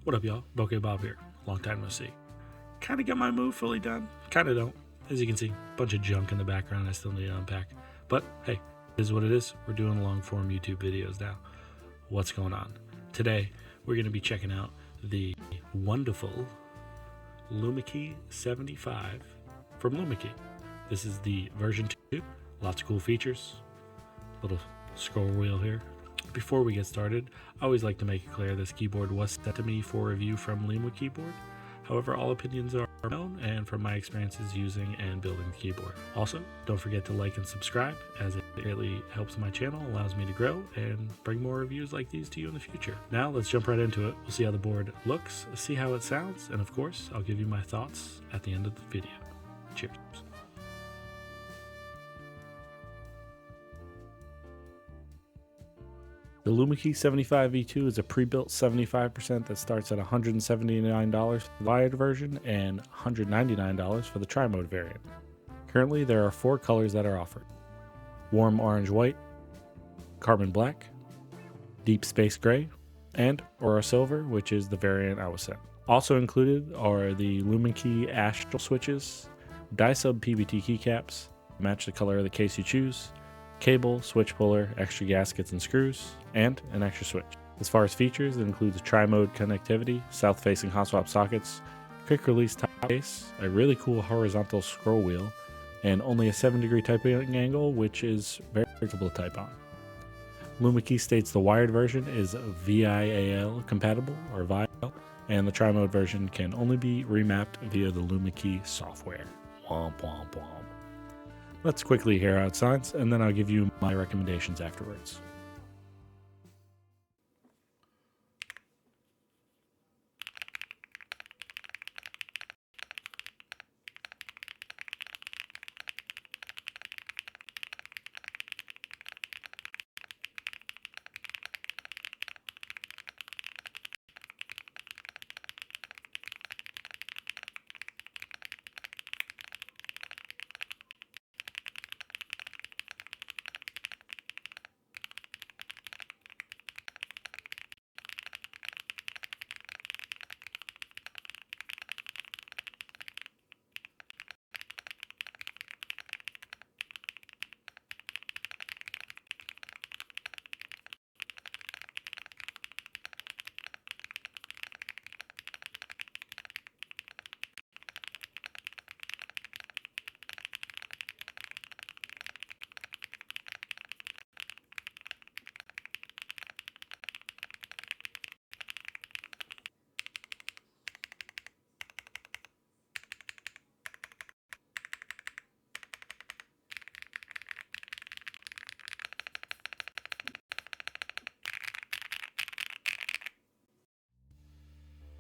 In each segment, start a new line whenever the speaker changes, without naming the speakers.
What up, y'all? Bokeh Bob here. Long time no see. Kind of got my move fully done. Kind of don't. As you can see, bunch of junk in the background I still need to unpack. But hey, it is what it is. We're doing long form YouTube videos now. What's going on? Today, we're going to be checking out the wonderful Luminkey 75 from Luminkey. This is the version 2. Lots of cool features. Little scroll wheel here. Before we get started, I always like to make it clear this keyboard was sent to me for review from Lima Keyboard. However, all opinions are known and from my experiences using and building the keyboard. Also, don't forget to like and subscribe, as it really helps my channel, allows me to grow, and bring more reviews like these to you in the future. Now, let's jump right into it. We'll see how the board looks, see how it sounds, and of course, I'll give you my thoughts at the end of the video. Cheers. The Luminkey 75 V2 is a pre-built 75% that starts at $179 for the wired version and $199 for the tri-mode variant. Currently, there are 4 colors that are offered: warm orange white, carbon black, deep space gray, and aura silver, which is the variant I was sent. Also included are the Luminkey Astral switches, Dyesub PBT keycaps, match the color of the case you choose, cable, switch puller, extra gaskets and screws, and an extra switch. As far as features, it includes tri-mode connectivity, south-facing hot swap sockets, quick release top case, a really cool horizontal scroll wheel, and only a 7-degree typing angle, which is very comfortable to type on. Luminkey states the wired version is VIAL compatible, or VIAL, and the tri-mode version can only be remapped via the Luminkey software. Womp womp womp. Let's quickly hear how it sounds, and then I'll give you my recommendations afterwards.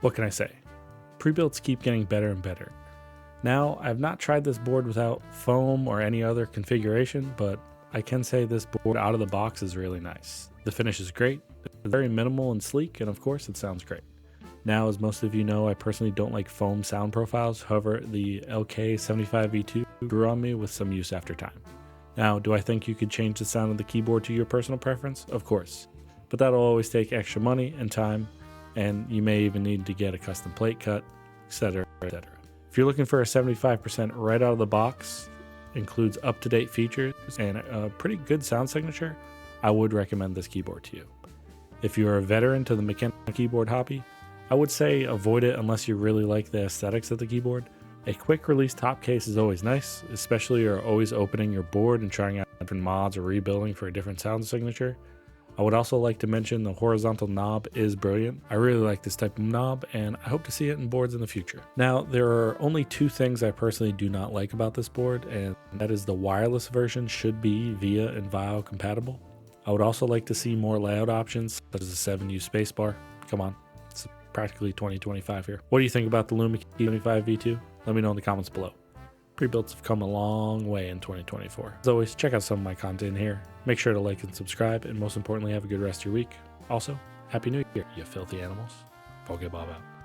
What can I say? Pre-builts keep getting better and better. Now, I've not tried this board without foam or any other configuration, but I can say this board out of the box is really nice. The finish is great, it's very minimal and sleek, and of course it sounds great. Now, as most of you know, I personally don't like foam sound profiles, however, the LK75V2 grew on me with some use after time. Now, do I think you could change the sound of the keyboard to your personal preference? Of course, but that'll always take extra money and time, and you may even need to get a custom plate cut, etc., etc. If you're looking for a 75% right out of the box, includes up-to-date features and a pretty good sound signature, I would recommend this keyboard to you. If you're a veteran to the mechanical keyboard hobby, I would say avoid it unless you really like the aesthetics of the keyboard. A quick release top case is always nice, especially if you're always opening your board and trying out different mods or rebuilding for a different sound signature. I would also like to mention the horizontal knob is brilliant. I really like this type of knob, and I hope to see it in boards in the future. Now, there are only 2 things I personally do not like about this board, and that is the wireless version should be VIA and VIAL compatible. I would also like to see more layout options, such as a 7U spacebar. Come on, it's practically 2025 here. What do you think about the Luminkey 75 V2? Let me know in the comments below. Pre-builts have come a long way in 2024. As always, check out some of my content here. Make sure to like and subscribe, and most importantly, have a good rest of your week. Also, Happy New Year, you filthy animals. Bokeh Bob out.